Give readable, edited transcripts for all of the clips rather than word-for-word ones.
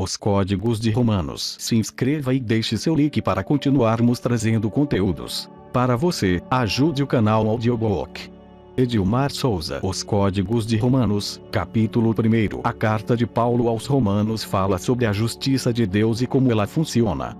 Os Códigos de Romanos. Se inscreva e deixe seu like para continuarmos trazendo conteúdos para você. Ajude o canal Audiobook. Edilmar Souza. Os Códigos de Romanos, capítulo 1. A carta de Paulo aos Romanos fala sobre a justiça de Deus e como ela funciona.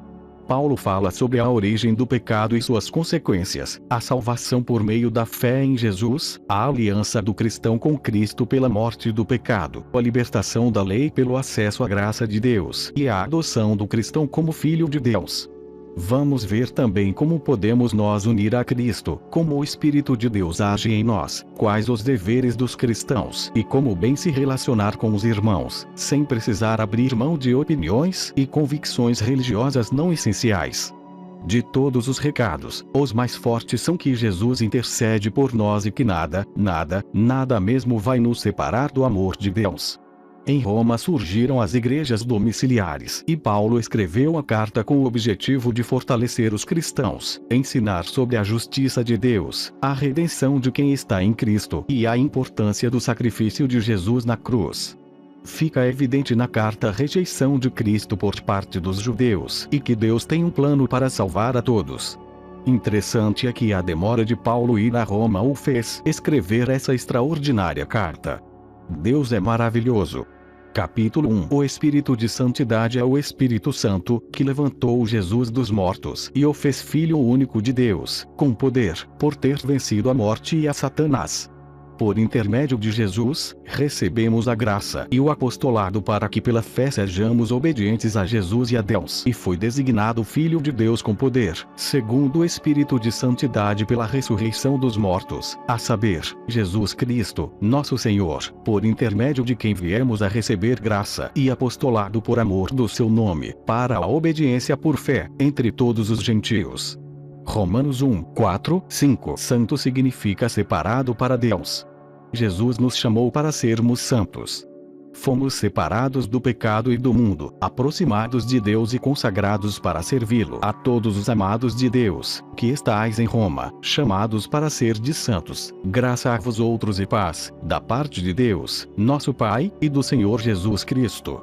Paulo fala sobre a origem do pecado e suas consequências, a salvação por meio da fé em Jesus, a aliança do cristão com Cristo pela morte do pecado, a libertação da lei pelo acesso à graça de Deus e a adoção do cristão como filho de Deus. Vamos ver também como podemos nos unir a Cristo, como o Espírito de Deus age em nós, quais os deveres dos cristãos e como bem se relacionar com os irmãos, sem precisar abrir mão de opiniões e convicções religiosas não essenciais. De todos os recados, os mais fortes são que Jesus intercede por nós e que nada mesmo vai nos separar do amor de Deus. Em Roma surgiram as igrejas domiciliares e Paulo escreveu a carta com o objetivo de fortalecer os cristãos, ensinar sobre a justiça de Deus, a redenção de quem está em Cristo e a importância do sacrifício de Jesus na cruz. Fica evidente na carta a rejeição de Cristo por parte dos judeus e que Deus tem um plano para salvar a todos. Interessante é que a demora de Paulo ir a Roma o fez escrever essa extraordinária carta. Deus é maravilhoso. Capítulo 1. O Espírito de Santidade é o Espírito Santo, que levantou Jesus dos mortos e o fez Filho único de Deus, com poder, por ter vencido a morte e a Satanás. Por intermédio de Jesus, recebemos a graça e o apostolado para que pela fé sejamos obedientes a Jesus e a Deus. E foi designado Filho de Deus com poder, segundo o Espírito de Santidade pela ressurreição dos mortos, a saber, Jesus Cristo, nosso Senhor, por intermédio de quem viemos a receber graça e apostolado por amor do seu nome, para a obediência por fé, entre todos os gentios. Romanos 1, 4, 5. Santo significa separado para Deus. Jesus nos chamou para sermos santos. Fomos separados do pecado e do mundo, aproximados de Deus e consagrados para servi-lo. A todos os amados de Deus, que estais em Roma, chamados para ser de santos, graça a vós outros e paz, da parte de Deus, nosso Pai, e do Senhor Jesus Cristo.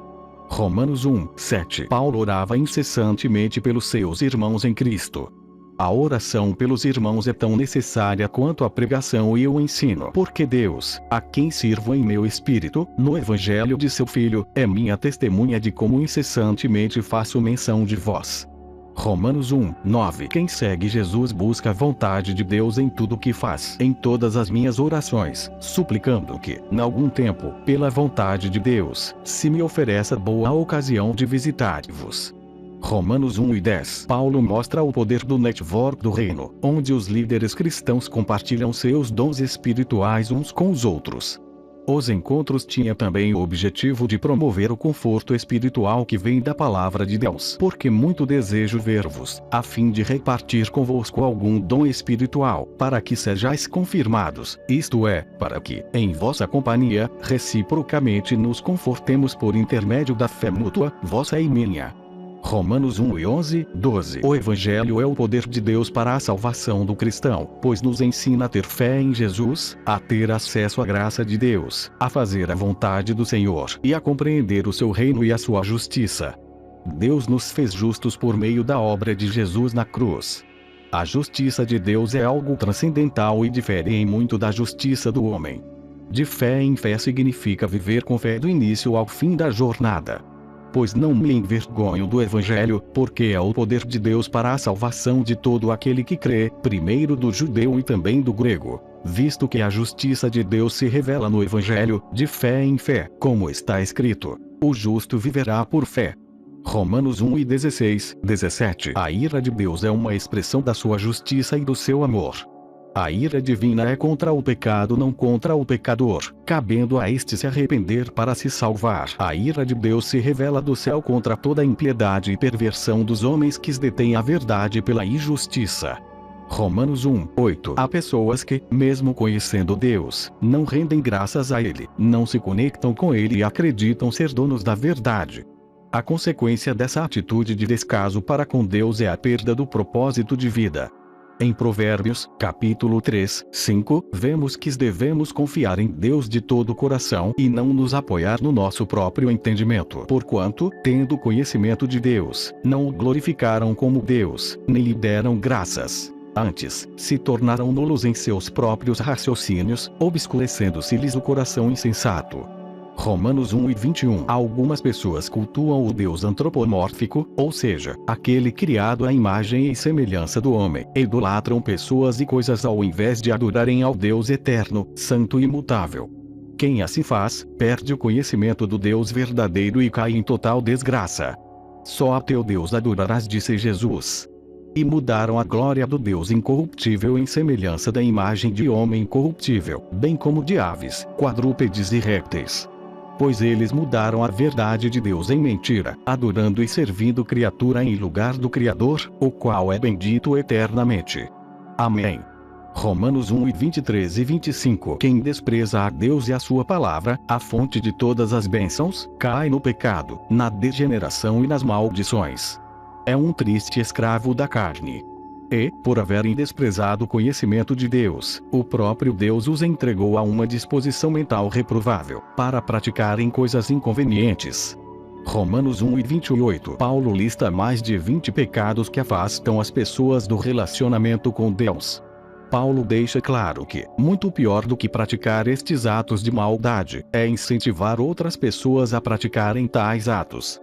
Romanos 1, 7. Paulo orava incessantemente pelos seus irmãos em Cristo. A oração pelos irmãos é tão necessária quanto a pregação e o ensino, porque Deus, a quem sirvo em meu espírito, no Evangelho de seu Filho, é minha testemunha de como incessantemente faço menção de vós. Romanos 1, 9. Quem segue Jesus busca a vontade de Deus em tudo o que faz, em todas as minhas orações, suplicando que, em algum tempo, pela vontade de Deus, se me ofereça boa ocasião de visitar-vos. Romanos 1 e 10. Paulo mostra o poder do network do reino, onde os líderes cristãos compartilham seus dons espirituais uns com os outros. Os encontros tinham também o objetivo de promover o conforto espiritual que vem da palavra de Deus, porque muito desejo ver-vos, a fim de repartir convosco algum dom espiritual, para que sejais confirmados, isto é, para que, em vossa companhia, reciprocamente nos confortemos por intermédio da fé mútua, vossa e minha. Romanos 1 e 11, 12. O Evangelho é o poder de Deus para a salvação do cristão, pois nos ensina a ter fé em Jesus, a ter acesso à graça de Deus, a fazer a vontade do Senhor e a compreender o seu reino e a sua justiça. Deus nos fez justos por meio da obra de Jesus na cruz. A justiça de Deus é algo transcendental e difere em muito da justiça do homem. De fé em fé significa viver com fé do início ao fim da jornada. Pois não me envergonho do Evangelho, porque é o poder de Deus para a salvação de todo aquele que crê, primeiro do judeu e também do grego, visto que a justiça de Deus se revela no Evangelho, de fé em fé, como está escrito: o justo viverá por fé. Romanos 1 e 16, 17. A ira de Deus é uma expressão da sua justiça e do seu amor. A ira divina é contra o pecado, não contra o pecador, cabendo a este se arrepender para se salvar. A ira de Deus se revela do céu contra toda a impiedade e perversão dos homens que detêm a verdade pela injustiça. Romanos 1, 8. Há pessoas que, mesmo conhecendo Deus, não rendem graças a Ele, não se conectam com Ele e acreditam ser donos da verdade. A consequência dessa atitude de descaso para com Deus é a perda do propósito de vida. Em Provérbios, capítulo 3, 5, vemos que devemos confiar em Deus de todo o coração e não nos apoiar no nosso próprio entendimento. Porquanto, tendo conhecimento de Deus, não o glorificaram como Deus, nem lhe deram graças. Antes, se tornaram nulos em seus próprios raciocínios, obscurecendo-se-lhes o coração insensato. Romanos 1:21. Algumas pessoas cultuam o Deus antropomórfico, ou seja, aquele criado à imagem e semelhança do homem. Idolatram pessoas e coisas ao invés de adorarem ao Deus eterno, santo e imutável. Quem assim faz, perde o conhecimento do Deus verdadeiro e cai em total desgraça. Só a teu Deus adorarás, disse Jesus. E mudaram a glória do Deus incorruptível em semelhança da imagem de homem incorruptível, bem como de aves, quadrúpedes e répteis. Pois eles mudaram a verdade de Deus em mentira, adorando e servindo criatura em lugar do Criador, o qual é bendito eternamente. Amém. Romanos 1:23 e 25. Quem despreza a Deus e a sua palavra, a fonte de todas as bênçãos, cai no pecado, na degeneração e nas maldições. É um triste escravo da carne. E, por haverem desprezado o conhecimento de Deus, o próprio Deus os entregou a uma disposição mental reprovável, para praticarem coisas inconvenientes. Romanos 1:28. Paulo lista mais de 20 pecados que afastam as pessoas do relacionamento com Deus. Paulo deixa claro que, muito pior do que praticar estes atos de maldade, é incentivar outras pessoas a praticarem tais atos.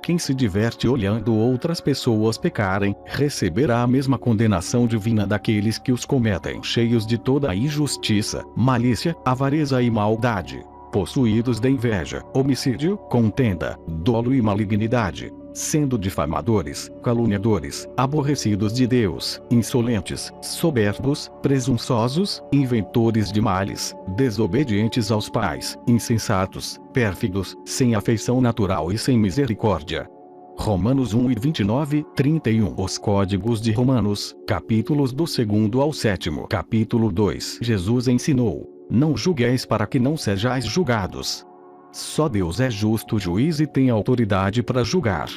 Quem se diverte olhando outras pessoas pecarem, receberá a mesma condenação divina daqueles que os cometem, cheios de toda a injustiça, malícia, avareza e maldade, possuídos de inveja, homicídio, contenda, dolo e malignidade, sendo difamadores, caluniadores, aborrecidos de Deus, insolentes, soberbos, presunçosos, inventores de males, desobedientes aos pais, insensatos, pérfidos, sem afeição natural e sem misericórdia. Romanos 1:29, 31. Os códigos de Romanos, capítulos do 2º ao 7º. Capítulo 2. Jesus ensinou: não julgueis para que não sejais julgados. Só Deus é justo juiz e tem autoridade para julgar.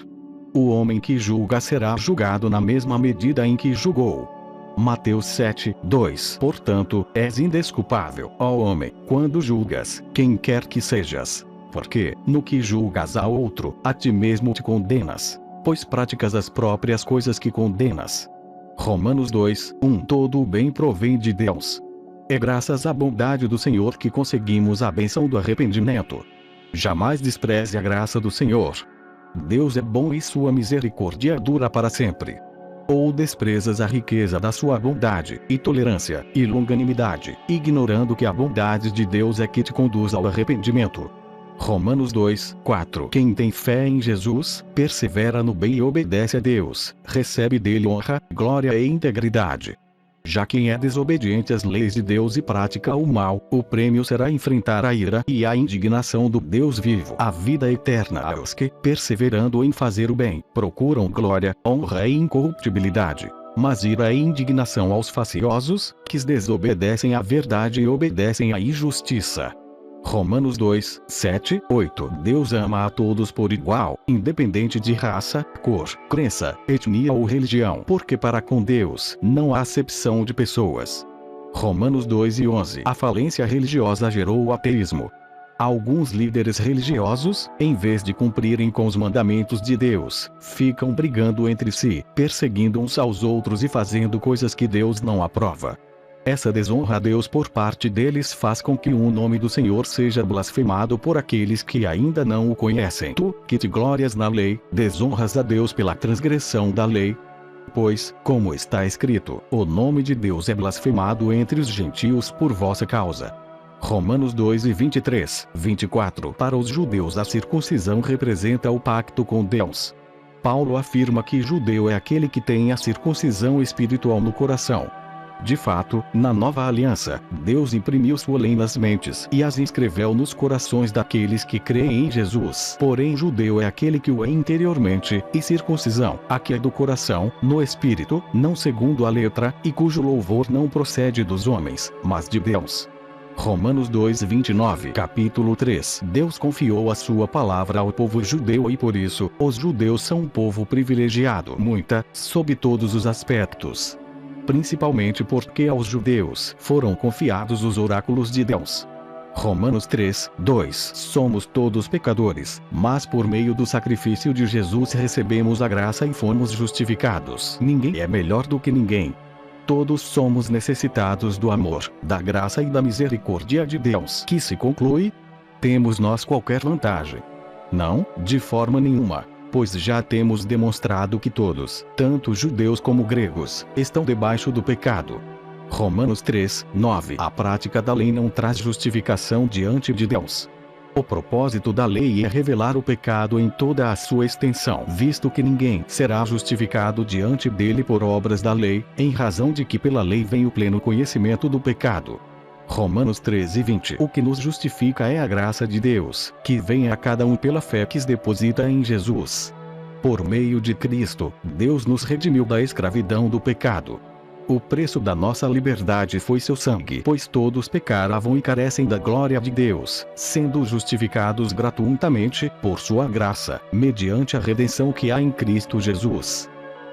O homem que julga será julgado na mesma medida em que julgou. Mateus 7:2. Portanto, és indesculpável, ó homem, quando julgas, quem quer que sejas. Porque, no que julgas a outro, a ti mesmo te condenas, pois praticas as próprias coisas que condenas. Romanos 2:1. Todo o bem provém de Deus. É graças à bondade do Senhor que conseguimos a bênção do arrependimento. Jamais despreze a graça do Senhor. Deus é bom e sua misericórdia dura para sempre. Ou desprezas a riqueza da sua bondade, e tolerância, e longanimidade, ignorando que a bondade de Deus é que te conduz ao arrependimento. Romanos 2:4. Quem tem fé em Jesus, persevera no bem e obedece a Deus, recebe dele honra, glória e integridade. Já quem é desobediente às leis de Deus e pratica o mal, o prêmio será enfrentar a ira e a indignação do Deus vivo. A vida eterna aos que, perseverando em fazer o bem, procuram glória, honra e incorruptibilidade. Mas ira e indignação aos faciosos, que desobedecem à verdade e obedecem à injustiça. Romanos 2:7, 8. Deus ama a todos por igual, independente de raça, cor, crença, etnia ou religião, porque para com Deus não há acepção de pessoas. Romanos 2:11. A falência religiosa gerou o ateísmo. Alguns líderes religiosos, em vez de cumprirem com os mandamentos de Deus, ficam brigando entre si, perseguindo uns aos outros e fazendo coisas que Deus não aprova. Essa desonra a Deus por parte deles faz com que o nome do Senhor seja blasfemado por aqueles que ainda não o conhecem. Tu, que te glorias na lei, desonras a Deus pela transgressão da lei. Pois, como está escrito, o nome de Deus é blasfemado entre os gentios por vossa causa. Romanos 2:23, 24. Para os judeus a circuncisão representa o pacto com Deus. Paulo afirma que judeu é aquele que tem a circuncisão espiritual no coração. De fato, na nova aliança, Deus imprimiu sua lei nas mentes e as inscreveu nos corações daqueles que creem em Jesus. Porém, judeu é aquele que o é interiormente, e circuncisão, a que é do coração, no espírito, não segundo a letra, e cujo louvor não procede dos homens, mas de Deus. Romanos 2:29. Capítulo 3. Deus confiou a sua palavra ao povo judeu e por isso, os judeus são um povo privilegiado, sob todos os aspectos. principalmente porque aos judeus foram confiados os oráculos de Deus. Romanos 3, 2 Somos todos pecadores, mas por meio do sacrifício de Jesus recebemos a graça e fomos justificados. Ninguém é melhor do que ninguém. Todos somos necessitados do amor, da graça e da misericórdia de Deus. Que se conclui? Temos nós qualquer vantagem? Não, de forma nenhuma. Pois já temos demonstrado que todos, tanto judeus como gregos, estão debaixo do pecado. Romanos 3, 9 A prática da lei não traz justificação diante de Deus. O propósito da lei é revelar o pecado em toda a sua extensão, visto que ninguém será justificado diante dele por obras da lei, em razão de que pela lei vem o pleno conhecimento do pecado. Romanos 13, 20 O que nos justifica é a graça de Deus, que vem a cada um pela fé que se deposita em Jesus. Por meio de Cristo, Deus nos redimiu da escravidão do pecado. O preço da nossa liberdade foi seu sangue, pois todos pecaram e carecem da glória de Deus, sendo justificados gratuitamente, por sua graça, mediante a redenção que há em Cristo Jesus.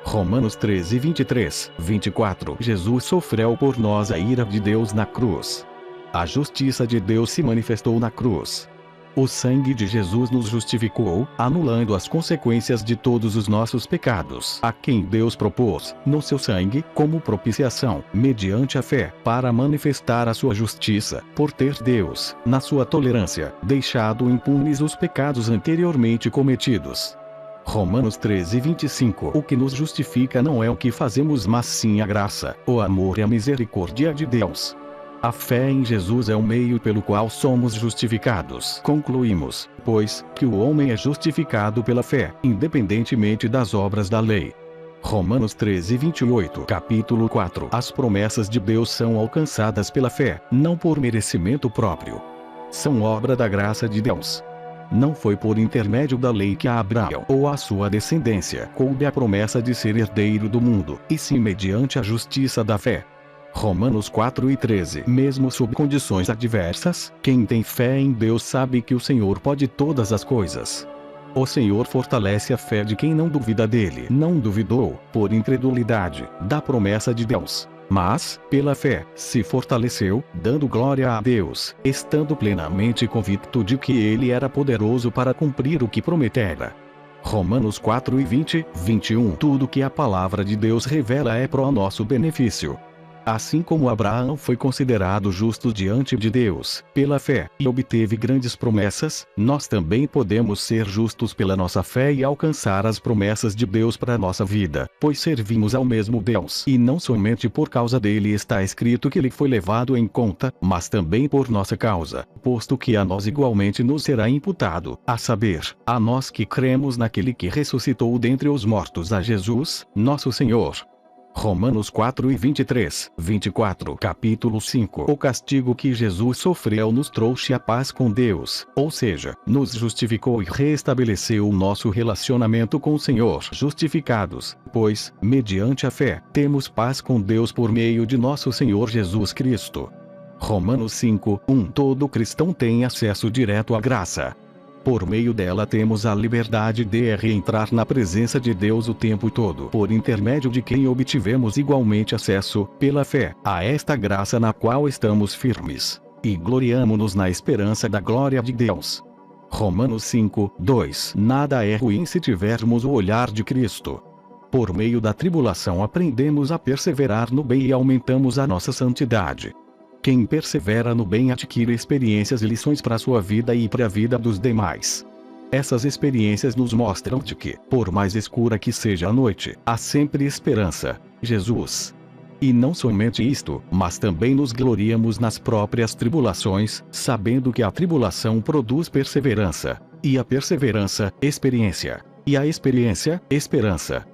Romanos 13, 23, 24 Jesus sofreu por nós a ira de Deus na cruz. A justiça de Deus se manifestou na cruz. O sangue de Jesus nos justificou, anulando as consequências de todos os nossos pecados, a quem Deus propôs, no seu sangue, como propiciação, mediante a fé, para manifestar a sua justiça, por ter Deus, na sua tolerância, deixado impunes os pecados anteriormente cometidos. Romanos 13, 25 O que nos justifica não é o que fazemos, mas sim a graça, o amor e a misericórdia de Deus. A fé em Jesus é o meio pelo qual somos justificados. Concluímos, pois, que o homem é justificado pela fé, independentemente das obras da lei. Romanos 13, 28 Capítulo 4 As promessas de Deus são alcançadas pela fé, não por merecimento próprio. São obra da graça de Deus. Não foi por intermédio da lei que a Abraão ou a sua descendência coube a promessa de ser herdeiro do mundo, e sim mediante a justiça da fé. Romanos 4 e 13 Mesmo sob condições adversas, quem tem fé em Deus sabe que o Senhor pode todas as coisas. O Senhor fortalece a fé de quem não duvida dele. Não duvidou, por incredulidade, da promessa de Deus, mas, pela fé, se fortaleceu, dando glória a Deus, estando plenamente convicto de que ele era poderoso para cumprir o que prometera. Romanos 4 e 20, 21 Tudo que a palavra de Deus revela é pro nosso benefício. Assim como Abraão foi considerado justo diante de Deus, pela fé, e obteve grandes promessas, nós também podemos ser justos pela nossa fé e alcançar as promessas de Deus para nossa vida, pois servimos ao mesmo Deus. E não somente por causa dele está escrito que ele foi levado em conta, mas também por nossa causa, posto que a nós igualmente nos será imputado, a saber, a nós que cremos naquele que ressuscitou dentre os mortos a Jesus, nosso Senhor. Romanos 4 e 23, 24 Capítulo 5 O castigo que Jesus sofreu nos trouxe a paz com Deus, ou seja, nos justificou e reestabeleceu o nosso relacionamento com o Senhor. Justificados, pois, mediante a fé, temos paz com Deus por meio de nosso Senhor Jesus Cristo. Romanos 5, 1 Todo cristão tem acesso direto à graça. Por meio dela temos a liberdade de entrar na presença de Deus o tempo todo, por intermédio de quem obtivemos igualmente acesso, pela fé, a esta graça na qual estamos firmes, e gloriamo-nos na esperança da glória de Deus. Romanos 5, 2 Nada é ruim se tivermos o olhar de Cristo. Por meio da tribulação aprendemos a perseverar no bem e aumentamos a nossa santidade. Quem persevera no bem adquire experiências e lições para a sua vida e para a vida dos demais. Essas experiências nos mostram de que, por mais escura que seja a noite, há sempre esperança, Jesus. E não somente isto, mas também nos gloriamos nas próprias tribulações, sabendo que a tribulação produz perseverança, e a perseverança, experiência, e a experiência, esperança.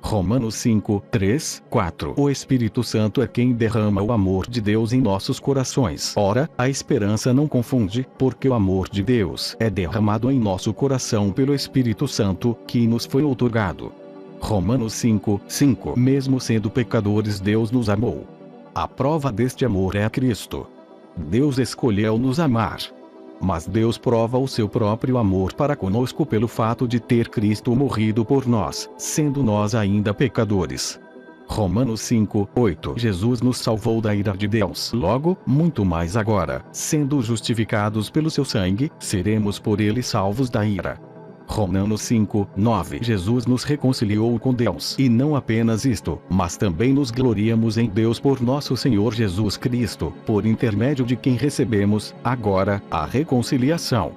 Romanos 5, 3, 4 O Espírito Santo é quem derrama o amor de Deus em nossos corações. Ora, a esperança não confunde, porque o amor de Deus é derramado em nosso coração pelo Espírito Santo, que nos foi outorgado. Romanos 5, 5 Mesmo sendo pecadores Deus nos amou. A prova deste amor é Cristo. Deus escolheu nos amar. Mas Deus prova o seu próprio amor para conosco pelo fato de ter Cristo morrido por nós, sendo nós ainda pecadores. Romanos 5:8. Jesus nos salvou da ira de Deus. Logo, muito mais agora, sendo justificados pelo seu sangue, seremos por ele salvos da ira. Romanos 5:9. Jesus nos reconciliou com Deus. E não apenas isto, mas também nos gloriamos em Deus por nosso Senhor Jesus Cristo, por intermédio de quem recebemos, agora, a reconciliação.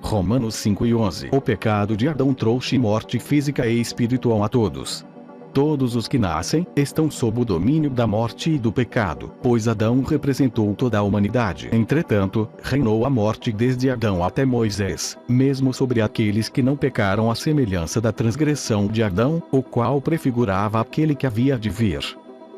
Romanos 5:11. O pecado de Adão trouxe morte física e espiritual a todos. Todos os que nascem, estão sob o domínio da morte e do pecado, pois Adão representou toda a humanidade. Entretanto, reinou a morte desde Adão até Moisés, mesmo sobre aqueles que não pecaram à semelhança da transgressão de Adão, o qual prefigurava aquele que havia de vir.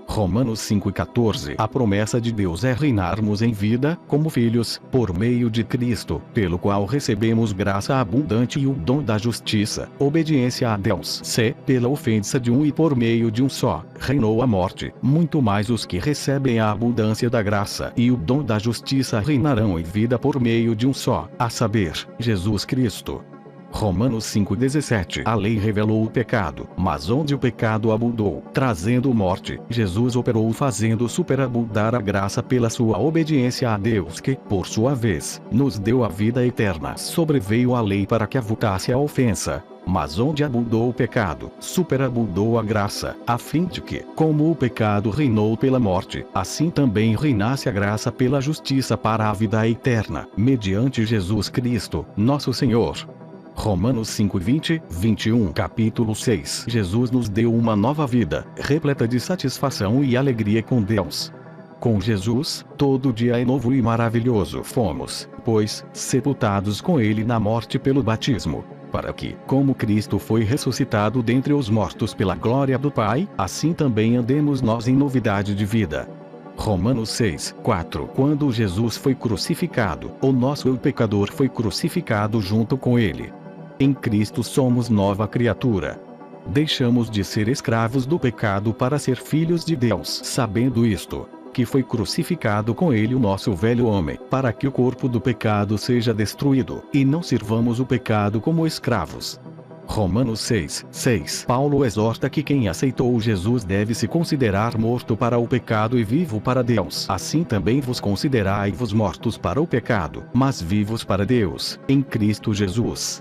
Romanos 5:14. A promessa de Deus é reinarmos em vida, como filhos, por meio de Cristo, pelo qual recebemos graça abundante e o dom da justiça, obediência a Deus. C. Pela ofensa de um e por meio de um só, reinou a morte, muito mais os que recebem a abundância da graça e o dom da justiça reinarão em vida por meio de um só, a saber, Jesus Cristo. Romanos 5:17. A lei revelou o pecado, mas onde o pecado abundou, trazendo morte, Jesus operou fazendo superabundar a graça pela sua obediência a Deus que, por sua vez, nos deu a vida eterna. Sobreveio a lei para que avultasse a ofensa. Mas onde abundou o pecado, superabundou a graça, a fim de que, como o pecado reinou pela morte, assim também reinasse a graça pela justiça para a vida eterna, mediante Jesus Cristo, nosso Senhor. Romanos 5:20, 21. Capítulo 6. Jesus nos deu uma nova vida, repleta de satisfação e alegria com Deus. Com Jesus, todo dia é novo e maravilhoso. Fomos, pois, sepultados com ele na morte pelo batismo, para que, como Cristo foi ressuscitado dentre os mortos pela glória do Pai, assim também andemos nós em novidade de vida. Romanos 6:4. Quando Jesus foi crucificado, o nosso eu pecador foi crucificado junto com ele. Em Cristo somos nova criatura. Deixamos de ser escravos do pecado para ser filhos de Deus. Sabendo isto, que foi crucificado com ele o nosso velho homem, para que o corpo do pecado seja destruído, e não sirvamos o pecado como escravos. Romanos 6:6. Paulo exorta que quem aceitou Jesus deve se considerar morto para o pecado e vivo para Deus. Assim também vos considerai-vos mortos para o pecado, mas vivos para Deus, em Cristo Jesus.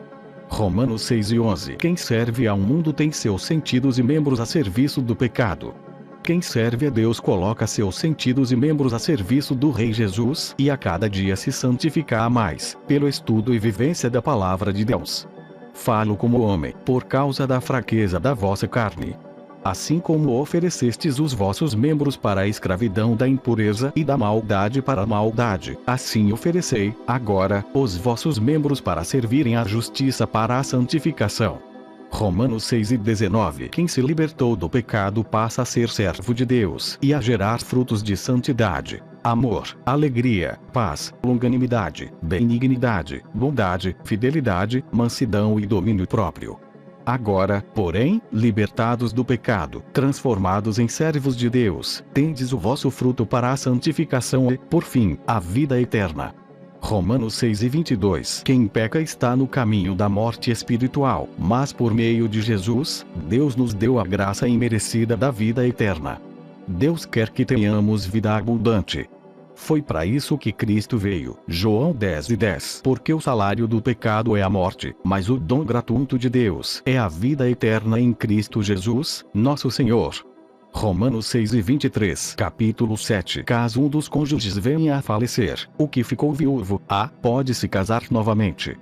Romanos 6:11. Quem serve a um mundo tem seus sentidos e membros a serviço do pecado. Quem serve a Deus coloca seus sentidos e membros a serviço do Rei Jesus, e a cada dia se santifica mais, pelo estudo e vivência da palavra de Deus. Falo como homem, por causa da fraqueza da vossa carne. Assim como oferecestes os vossos membros para a escravidão da impureza e da maldade para a maldade, assim oferecei, agora, os vossos membros para servirem à justiça para a santificação. Romanos 6:19. Quem se libertou do pecado passa a ser servo de Deus e a gerar frutos de santidade, amor, alegria, paz, longanimidade, benignidade, bondade, fidelidade, mansidão e domínio próprio. Agora, porém, libertados do pecado, transformados em servos de Deus, tendes o vosso fruto para a santificação e, por fim, a vida eterna. Romanos 6:22. Quem peca está no caminho da morte espiritual, mas por meio de Jesus, Deus nos deu a graça imerecida da vida eterna. Deus quer que tenhamos vida abundante. Foi para isso que Cristo veio. João 10:10. Porque o salário do pecado é a morte, mas o dom gratuito de Deus é a vida eterna em Cristo Jesus, nosso Senhor. Romanos 6:23. Capítulo 7. Caso um dos cônjuges venha a falecer, o que ficou viúvo, pode se casar novamente.